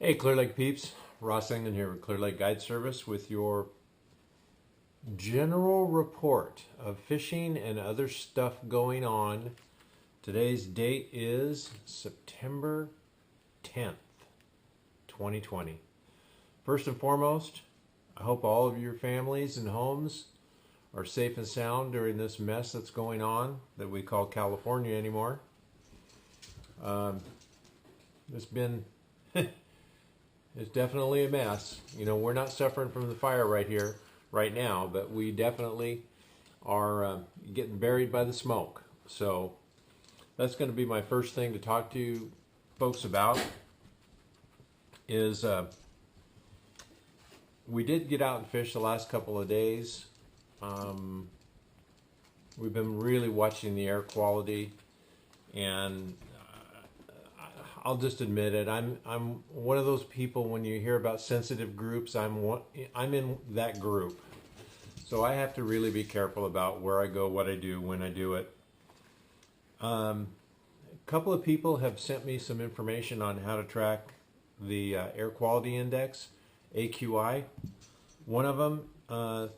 Hey, Clear Lake peeps. Ross England here with Clear Lake Guide Service with your general report of fishing and other stuff going on. Today's date is September 10th, 2020. First and foremost, I hope all of your families and homes are safe and sound during this mess that's going on that we call California anymore. It's been It's definitely a mess. You know, we're not suffering from the fire right here, right now, but we definitely are getting buried by the smoke. So that's going to be my first thing to talk to you folks about. Is we did get out and fish the last couple of days. We've been really watching the air quality, and I'll just admit it. I'm one of those people. When you hear about sensitive groups, I'm in that group. So I have to really be careful about where I go, what I do, when I do it. A couple of people have sent me some information on how to track the air quality index, AQI. One of them,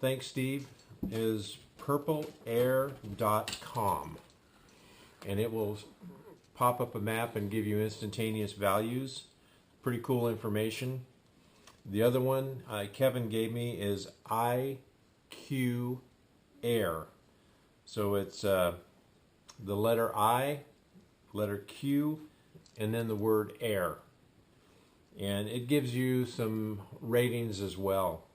thanks Steve, is purpleair.com, and it will pop up a map and give you instantaneous values. Pretty cool information. The other one Kevin gave me is IQ Air. So it's the letter I, letter Q, and then the word air. And it gives you some ratings as well.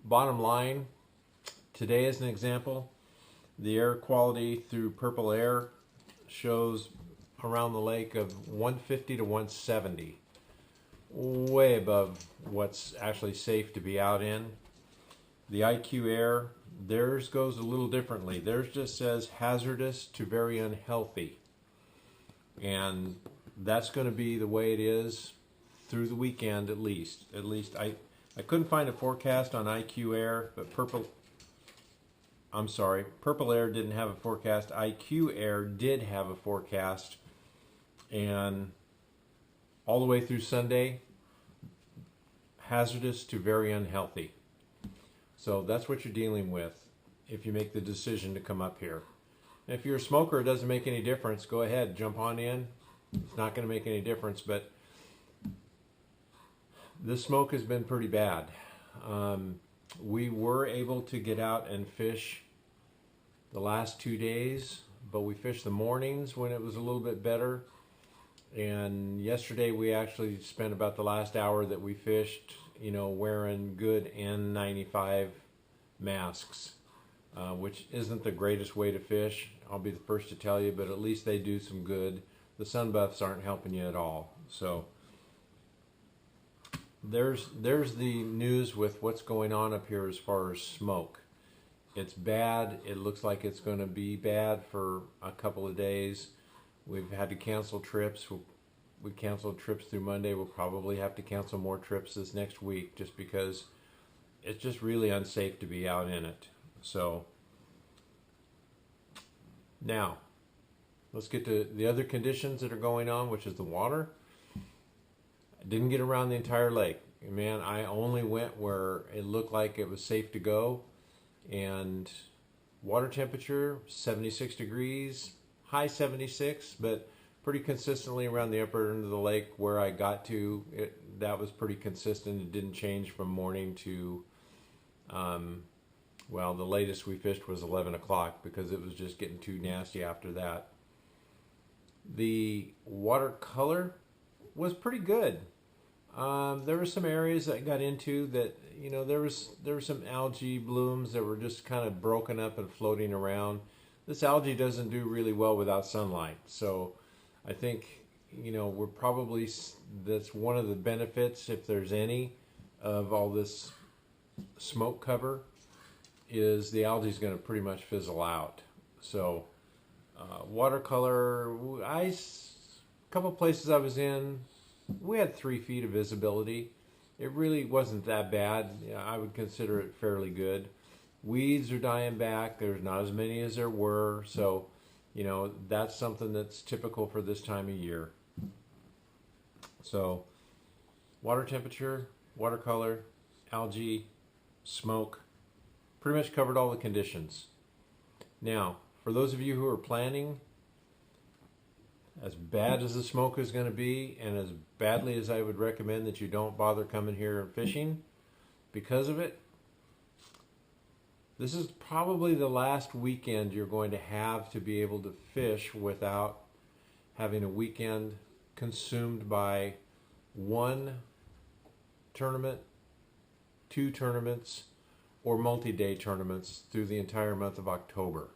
Bottom line, today as an example, the air quality through Purple Air shows around the lake of 150 to 170, way above what's actually safe to be out in. The IQ Air, theirs goes a little differently. Theirs just says hazardous to very unhealthy, and that's going to be the way it is through the weekend at least. I couldn't find a forecast on IQ Air, but Purple Air didn't have a forecast. IQ Air did have a forecast. And all the way through Sunday, hazardous to very unhealthy. So that's what you're dealing with if you make the decision to come up here. And if you're a smoker, it doesn't make any difference. Go ahead, jump on in. It's not going to make any difference, but the smoke has been pretty bad. We were able to get out and fish the last 2 days, but we fished the mornings when it was a little bit better. And yesterday we actually spent about the last hour that we fished, wearing good N95 masks, which isn't the greatest way to fish. I'll be the first to tell you, but at least they do some good. The sun buffs aren't helping you at all. So there's the news with what's going on up here as far as smoke. It's bad. It looks like it's going to be bad for a couple of days. We've had to cancel trips. We canceled trips through Monday. We'll probably have to cancel more trips this next week just because it's just really unsafe to be out in it. So now let's get to the other conditions that are going on, which is the water. I didn't get around the entire lake. Man, I only went where it looked like it was safe to go. And water temperature 76 degrees, high 76, but pretty consistently around the upper end of the lake where I got to. That was pretty consistent. It didn't change from morning to the latest we fished was 11 o'clock because it was just getting too nasty after that. The water color was pretty good. There were some areas that I got into that, there were some algae blooms that were just kind of broken up and floating around. This algae doesn't do really well without sunlight. So I think, we're probably, that's one of the benefits, if there's any, of all this smoke cover, is the algae is going to pretty much fizzle out. So watercolor, a couple places I was in, we had 3 feet of visibility. It really wasn't that bad. I would consider it fairly good. Weeds are dying back. There's not as many as there were. So, that's something that's typical for this time of year. So water temperature, water color, algae, smoke, pretty much covered all the conditions. Now, for those of you who are planning, as bad as the smoke is going to be, and as badly as I would recommend that you don't bother coming here and fishing because of it, this is probably the last weekend you're going to have to be able to fish without having a weekend consumed by one tournament, two tournaments, or multi-day tournaments through the entire month of October.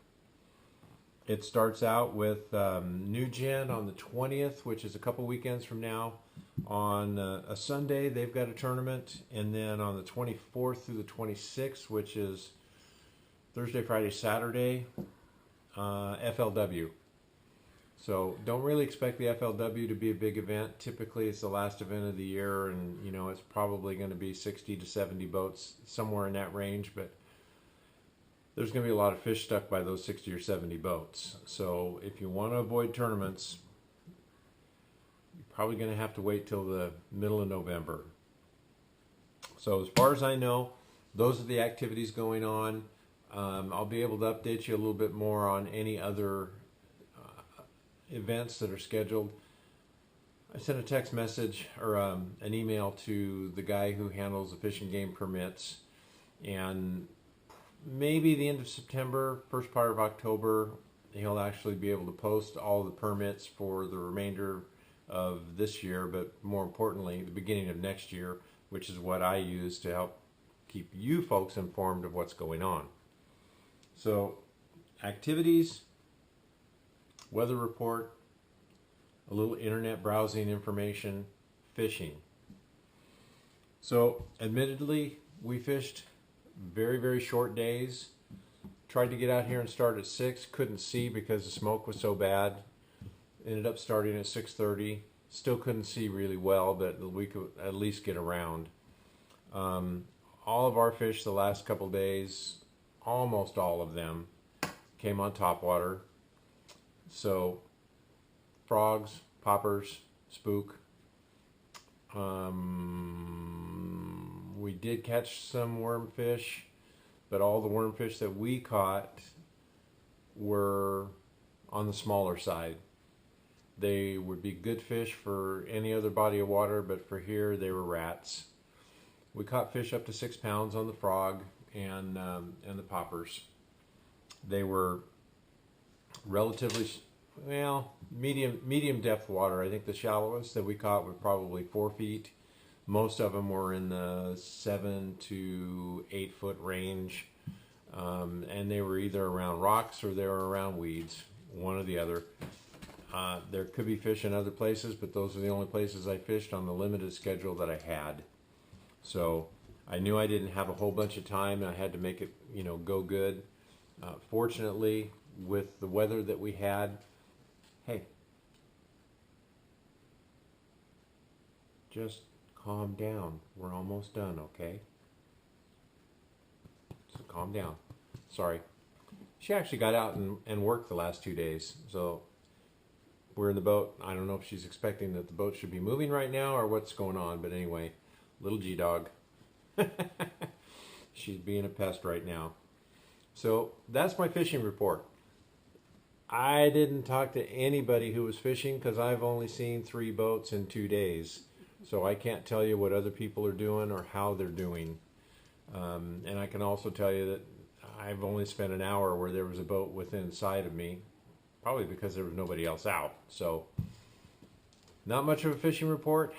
It starts out with New Gen on the 20th, which is a couple weekends from now. On a Sunday, they've got a tournament. And then on the 24th through the 26th, which is Thursday, Friday, Saturday, FLW. So don't really expect the FLW to be a big event. Typically, it's the last event of the year, and you know it's probably going to be 60 to 70 boats, somewhere in that range. But there's going to be a lot of fish stuck by those 60 or 70 boats. So if you want to avoid tournaments, you're probably going to have to wait till the middle of November. So as far as I know, those are the activities going on. I'll be able to update you a little bit more on any other events that are scheduled. I sent a text message or an email to the guy who handles the fish and game permits, and maybe the end of September, first part of October, he'll actually be able to post all the permits for the remainder of this year, but more importantly, the beginning of next year, which is what I use to help keep you folks informed of what's going on. So, activities, weather report, a little internet browsing information, fishing. So, admittedly, we fished very, very short days. Tried to get out here and start at 6. Couldn't see because the smoke was so bad. Ended up starting at 6:30. Still couldn't see really well, but we could at least get around. All of our fish the last couple days, almost all of them, came on topwater. So, frogs, poppers, spook. We did catch some wormfish, but all the wormfish that we caught were on the smaller side. They would be good fish for any other body of water, but for here they were rats. We caught fish up to 6 pounds on the frog and the poppers. They were relatively medium depth water. I think the shallowest that we caught was probably 4 feet. Most of them were in the 7 to 8 foot range, and they were either around rocks or they were around weeds, one or the other. There could be fish in other places, but those are the only places I fished on the limited schedule that I had. So I knew I didn't have a whole bunch of time, and I had to make it, go good. Fortunately, with the weather that we had, hey, just calm down. We're almost done, okay? So calm down. Sorry. She actually got out and worked the last 2 days. So we're in the boat. I don't know if she's expecting that the boat should be moving right now or what's going on. But anyway, little G-Dog. She's being a pest right now. So that's my fishing report. I didn't talk to anybody who was fishing because I've only seen 3 boats in 2 days. So I can't tell you what other people are doing or how they're doing. And I can also tell you that I've only spent an hour where there was a boat within sight of me, probably because there was nobody else out. So not much of a fishing report,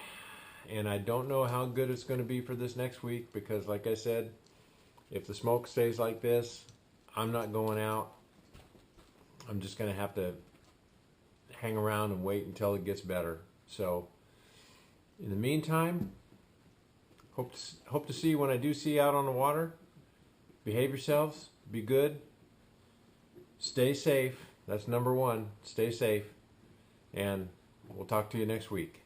and I don't know how good it's going to be for this next week because, like I said, if the smoke stays like this, I'm not going out. I'm just going to have to hang around and wait until it gets better. So in the meantime, hope to see you when I do see you out on the water. Behave yourselves. Be good. Stay safe. That's number one. Stay safe. And we'll talk to you next week.